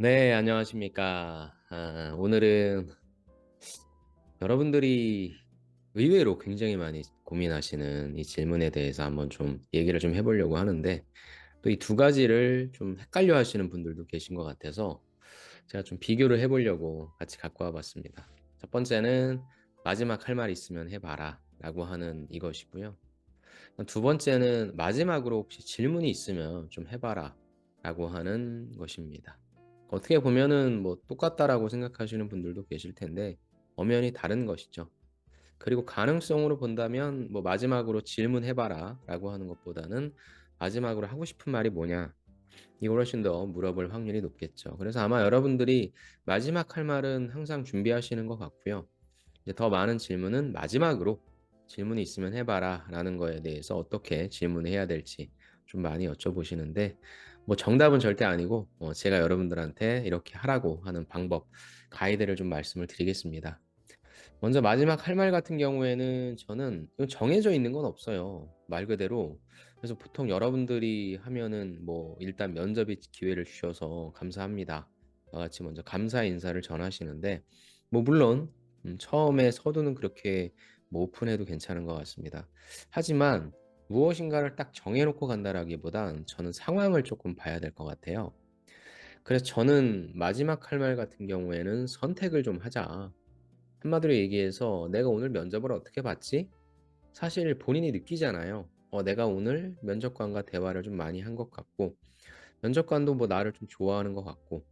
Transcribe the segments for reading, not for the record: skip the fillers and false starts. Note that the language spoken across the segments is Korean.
네, 안녕하십니까. 오늘은 여러분들이 의외로 굉장히 많이 고민하시는 이 질문에 대해서 한번 좀 얘기를 좀 해보려고 하는데, 또 이 두 가지를 좀 헷갈려 하시는 분들도 계신 것 같아서 제가 좀 비교를 해보려고 같이 갖고 와봤습니다. 첫 번째는 마지막 할 말 있으면 해봐라 라고 하는 이것이고요. 두 번째는 마지막으로 혹시 질문이 있으면 좀 해봐라 라고 하는 것입니다. 어떻게 보면은 뭐 똑같다라고 생각하시는 분들도 계실 텐데 엄연히 다른 것이죠. 그리고 가능성으로 본다면 뭐 마지막으로 질문해봐라 라고 하는 것보다는 마지막으로 하고 싶은 말이 뭐냐, 이걸 훨씬 더 물어볼 확률이 높겠죠. 그래서 아마 여러분들이 마지막 할 말은 항상 준비하시는 것 같고요. 이제 더 많은 질문은 마지막으로 질문이 있으면 해봐라 라는 거에 대해서 어떻게 질문해야 될지 좀 많이 여쭤보시는데, 뭐 정답은 절대 아니고 제가 여러분들한테 이렇게 하라고 하는 방법, 가이드를 좀 말씀을 드리겠습니다. 먼저 마지막 할 말 같은 경우에는 저는 이건 정해져 있는 건 없어요, 말 그대로. 그래서 보통 여러분들이 하면은 뭐 일단 면접의 기회를 주셔서 감사합니다, 같이 먼저 감사 인사를 전하시는데, 뭐 물론 처음에 서두는 그렇게 뭐 오픈해도 괜찮은 것 같습니다. 하지만 무엇인가를 딱 정해놓고 간다라기보단 저는 상황을 조금 봐야 될 것 같아요. 그래서 저는 마지막 할 말 같은 경우에는 선택을 좀 하자. 한마디로 얘기해서 내가 오늘 면접을 어떻게 봤지? 사실 본인이 느끼잖아요. 내가 오늘 면접관과 대화를 좀 많이 한 것 같고, 면접관도 뭐 나를 좀 좋아하는 것 같고,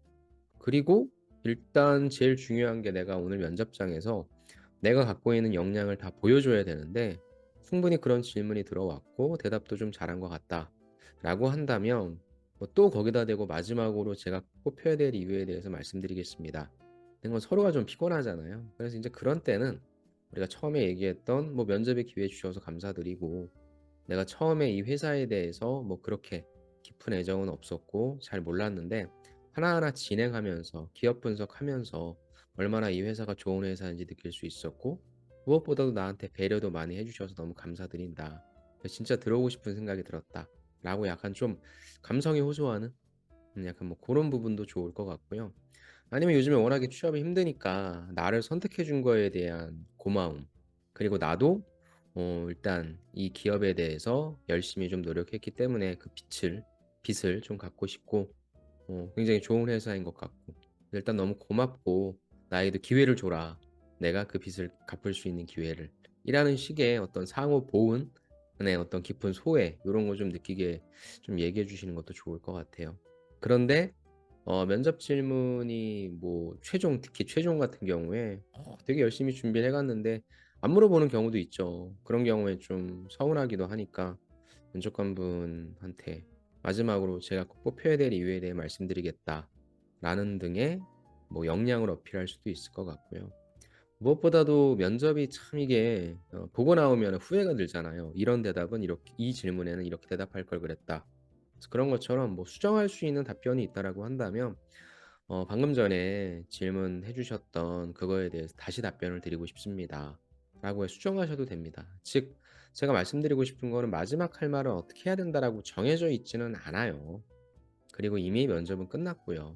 그리고 일단 제일 중요한 게 내가 오늘 면접장에서 내가 갖고 있는 역량을 다 보여줘야 되는데, 충분히 그런 질문이 들어왔고 대답도 좀 잘한 것 같다 라고 한다면, 뭐 또 거기다 대고 마지막으로 제가 꼽혀야 될 이유에 대해서 말씀드리겠습니다. 이건 서로가 좀 피곤하잖아요. 그래서 이제 그런 때는 우리가 처음에 얘기했던 뭐 면접의 기회 주셔서 감사드리고, 내가 처음에 이 회사에 대해서 뭐 그렇게 깊은 애정은 없었고 잘 몰랐는데 하나하나 진행하면서 기업 분석하면서 얼마나 이 회사가 좋은 회사인지 느낄 수 있었고, 무엇보다도 나한테 배려도 많이 해주셔서 너무 감사드린다, 진짜 들어오고 싶은 생각이 들었다 라고 약간 좀 감성이 호소하는 약간 뭐 그런 부분도 좋을 것 같고요. 아니면 요즘에 워낙에 취업이 힘드니까 나를 선택해 준 거에 대한 고마움, 그리고 나도 일단 이 기업에 대해서 열심히 좀 노력했기 때문에 그 빛을 좀 갖고 싶고, 굉장히 좋은 회사인 것 같고, 일단 너무 고맙고 나에게도 기회를 줘라, 내가 그 빚을 갚을 수 있는 기회를, 이라는 식의 어떤 상호 보은의 어떤 깊은 소회, 이런 거 좀 느끼게 좀 얘기해 주시는 것도 좋을 것 같아요. 그런데 면접 질문이 뭐 최종, 특히 최종 같은 경우에 되게 열심히 준비를 해갔는데 안 물어보는 경우도 있죠. 그런 경우에 좀 서운하기도 하니까 면접관분한테 마지막으로 제가 꼭 뽑혀야 될 이유에 대해 말씀드리겠다라는 등의 뭐 역량을 어필할 수도 있을 것 같고요. 무엇보다도 면접이 참 이게 보고 나오면 후회가 들잖아요. 이런 대답은 이렇게, 이 질문에는 이렇게 대답할 걸 그랬다. 그래서 그런 것처럼 뭐 수정할 수 있는 답변이 있다라고 한다면 방금 전에 질문해 주셨던 그거에 대해서 다시 답변을 드리고 싶습니다 라고 수정하셔도 됩니다. 즉, 제가 말씀드리고 싶은 거는 마지막 할 말은 어떻게 해야 된다라고 정해져 있지는 않아요. 그리고 이미 면접은 끝났고요.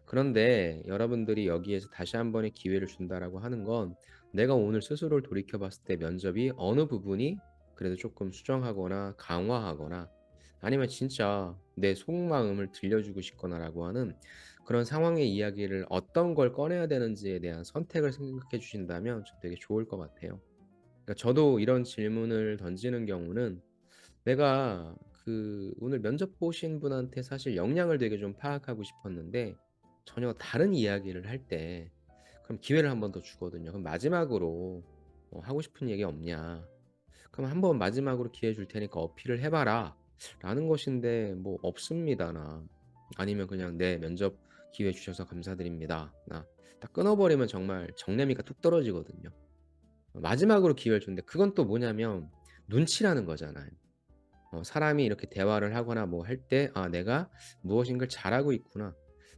그런데 여러분들이 여기에서 다시 한 번의 기회를 준다라고 하는 건, 내가 오늘 스스로를 돌이켜 봤을 때 면접이 어느 부분이 그래도 조금 수정하거나 강화하거나, 아니면 진짜 내 속마음을 들려주고 싶거나라고 하는 그런 상황의 이야기를 어떤 걸 꺼내야 되는지에 대한 선택을 생각해 주신다면 좀 되게 좋을 것 같아요. 그러니까 저도 이런 질문을 던지는 경우는, 내가 그 오늘 면접 보신 분한테 사실 역량을 되게 좀 파악하고 싶었는데 전혀 다른 이야기를 할 때 그럼 기회를 한 번 더 주거든요. 그럼 마지막으로 하고 싶은 얘기 없냐? 그럼 한 번 마지막으로 기회 줄 테니까 어필을 해봐라 라는 것인데, 뭐 없습니다나, 아니면 그냥 네, 면접 기회 주셔서 감사드립니다 나, 딱 끊어버리면 정말 정내미가 뚝 떨어지거든요. 마지막으로 기회를 줬는데 그건 또 뭐냐면 눈치라는 거잖아요. 사람이 이렇게 대화를 하거나 뭐 할 때, 아, 내가 무엇인가를 잘하고 있구나,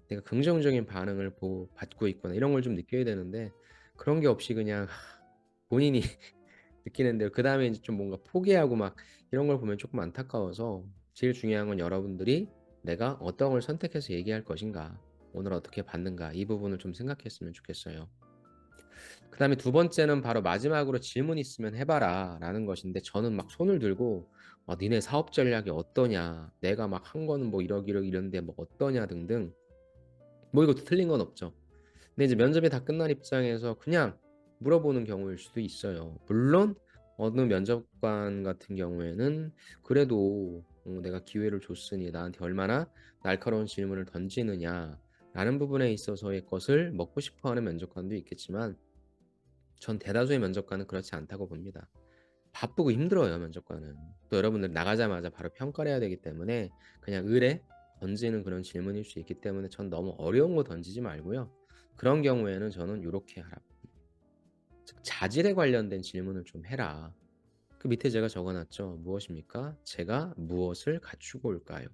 내가 긍정적인 반응을 받고 있구나, 이런 걸 좀 느껴야 되는데 그런 게 없이 그냥 본인이 느끼는 대로 그 다음에 이제 좀 뭔가 포기하고 막 이런 걸 보면 조금 안타까워서, 제일 중요한 건 여러분들이 내가 어떤 걸 선택해서 얘기할 것인가, 오늘 어떻게 봤는가 이 부분을 좀 생각했으면 좋겠어요. 그다음에 두 번째는 바로 마지막으로 "질문 있으면 해 봐라."라는 것인데 저는 막 손을 들고 "니네 사업 전략이 어떠냐? 내가 막 한 거는 뭐 이러기로 이런데 뭐 어떠냐?" 등등. 뭐 이것도 틀린 건 없죠. 근데 이제 면접이 다 끝난 입장에서 그냥 물어보는 경우일 수도 있어요. 물론 어느 면접관 같은 경우에는 그래도 내가 기회를 줬으니 나한테 얼마나 날카로운 질문을 던지느냐라는 부분에 있어서의 것을 먹고 싶어 하는 면접관도 있겠지만 전 대다수의 면접관은 그렇지 않다고 봅니다. 바쁘고 힘들어요, 면접관은. 또 여러분들 나가자마자 바로 평가를 해야 되기 때문에 그냥 의뢰 던지는 그런 질문일 수 있기 때문에 전 너무 어려운 거 던지지 말고요. 그런 경우에는 저는 요렇게 하라고. 즉 자질에 관련된 질문을 좀 해라. 그 밑에 제가 적어 놨죠. 무엇입니까? 제가 무엇을 갖추고 올까요?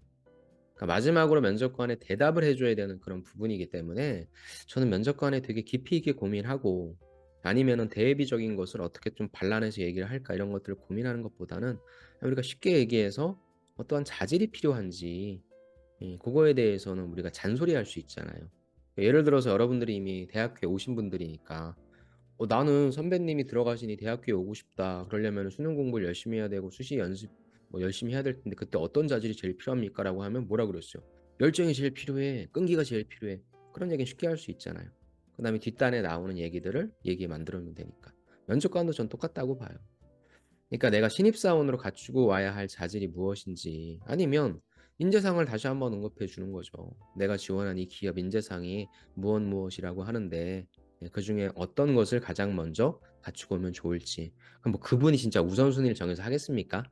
그러니까 마지막으로 면접관에 대답을 해 줘야 되는 그런 부분이기 때문에 저는 면접관에 되게 깊이 있게 고민하고 아니면은 대비적인 것을 어떻게 좀 발란해서 얘기를 할까 이런 것들을 고민하는 것보다는 우리가 쉽게 얘기해서 어떠한 자질이 필요한지 그거에 대해서는 우리가 잔소리할 수 있잖아요. 예를 들어서 여러분들이 이미 대학교에 오신 분들이니까 나는 선배님이 들어가시니 대학교에 오고 싶다. 그러려면 수능 공부를 열심히 해야 되고 수시 연습 뭐 열심히 해야 될 텐데 그때 어떤 자질이 제일 필요합니까?"라고 하면 뭐라 그랬어요? "열정이 제일 필요해. 끈기가 제일 필요해." 그런 얘기는 쉽게 할 수 있잖아요. 그다음에 뒷단에 나오는 얘기들을 얘기 만들어 놓으면 되니까. 면접관도 전 똑같다고 봐요. 그러니까 내가 신입사원으로 갖추고 와야 할 자질이 무엇인지 아니면 인재상을 다시 한번 언급해 주는 거죠. 내가 지원한 이 기업 인재상이 무엇이라고 하는데 그중에 어떤 것을 가장 먼저 갖추고 오면 좋을지. 그럼 뭐 그분이 진짜 우선순위를 정해서 하겠습니까?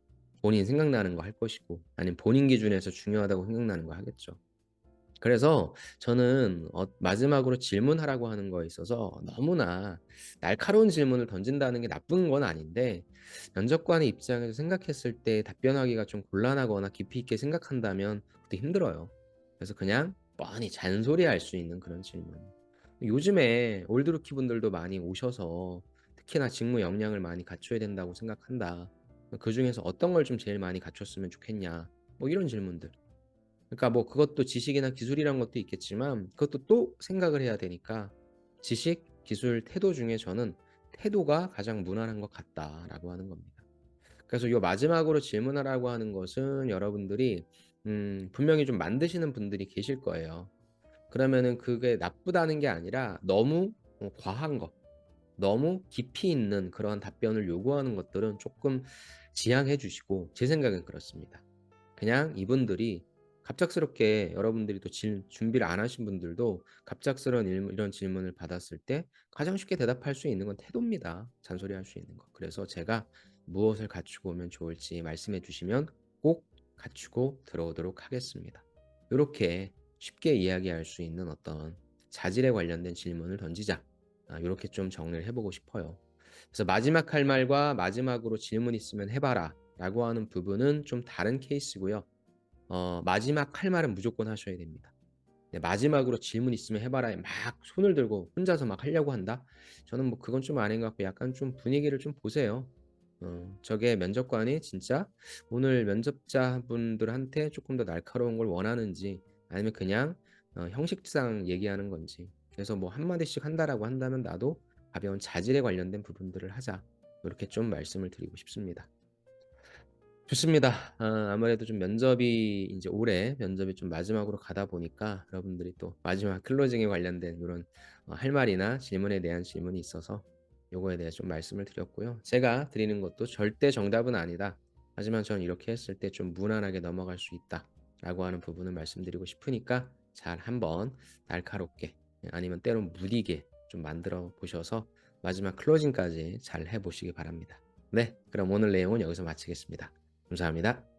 본인 생각나는 거 할 것이고 아니면 본인 기준에서 중요하다고 생각나는 거 하겠죠. 그래서 저는 마지막으로 질문하라고 하는 거에 있어서 너무나 날카로운 질문을 던진다는 게 나쁜 건 아닌데 면접관의 입장에서 생각했을 때 답변하기가 좀 곤란하거나 깊이 있게 생각한다면 그것도 힘들어요. 그래서 그냥 뻔히 잔소리할 수 있는 그런 질문. 요즘에 올드루키 분들도 많이 오셔서 특히나 직무 역량을 많이 갖춰야 된다고 생각한다. 그중에서 어떤 걸 좀 제일 많이 갖췄으면 좋겠냐. 뭐 이런 질문들. 그러니까 뭐 그것도 지식이나 기술이란 것도 있겠지만 그것도 또 생각을 해야 되니까 지식, 기술, 태도 중에 저는 '태도가 가장 무난한 것 같다.'라고 하는 겁니다. 그래서 요 마지막으로 질문하라고 하는 것은 여러분들이 분명히 좀 만드시는 분들이 계실 거예요. 그러면은 그게 나쁘다는 게 아니라 너무 과한 거, 너무 깊이 있는 그러한 답변을 요구하는 것들은 쪼끔 지양해 주시고 제 생각엔 그렇습니다. 그냥 이분들이 갑작스럽게 여러분들이 또 준비를 안 하신 분들도 갑작스러운 이런 질문을 받았을 때 가장 쉽게 대답할 수 있는 건 태도입니다. 잔소리할 수 있는 거. 그래서 제가 무엇을 갖추고 오면 좋을지 말씀해 주시면 꼭 갖추고 들어오도록 하겠습니다. 요렇게 쉽게 이야기할 수 있는 어떤 자질에 관련된 질문을 던지자. 요렇게 좀 정리를 해 보고 싶어요. 그래서 마지막 할 말과 마지막으로 질문 있으면 해 봐라 라고 하는 부분은 좀 다른 케이스고요. 마지막 할 말은 무조건 하셔야 됩니다. 네, 마지막으로 질문 있으면 해 봐라에 막 손을 들고 혼자서 막 하려고 한다? 저는 뭐 그건 좀 아닌 것 같고 약간 좀 분위기를 좀 보세요. 저게 면접관이 진짜 오늘 면접자분들한테 쪼끔 더 날카로운 걸 원하는지 아니면 그냥 형식상 얘기하는 건지. 그래서 뭐 한 마디씩 한다라고 한다면 나도 가벼운 자질에 관련된 부분들을 하자. 요렇게 좀 말씀을 드리고 싶습니다. 좋습니다. 아무래도 좀 면접이 인제 올해 면접이 좀 마지막으로 가다 보니까 여러분들이 또 마지막 클로징에 관련된 요런 할 말이나 질문에 대한 질문이 있어서 요거에 대해서 좀 말씀을 드렸고요. 제가 드리는 것도 절대 정답은 아니다. 하지만 저는 이렇게 했을 때 좀 무난하게 넘어갈 수 있다라고 하는 부분을 말씀드리고 싶으니까 잘 한번 날카롭게 아니면 때론 무디게 좀 만들어 보셔서 마지막 클로징까지 잘 해 보시기 바랍니다. 네. 그럼 오늘 내용은 여기서 마치겠습니다. 감사합니다.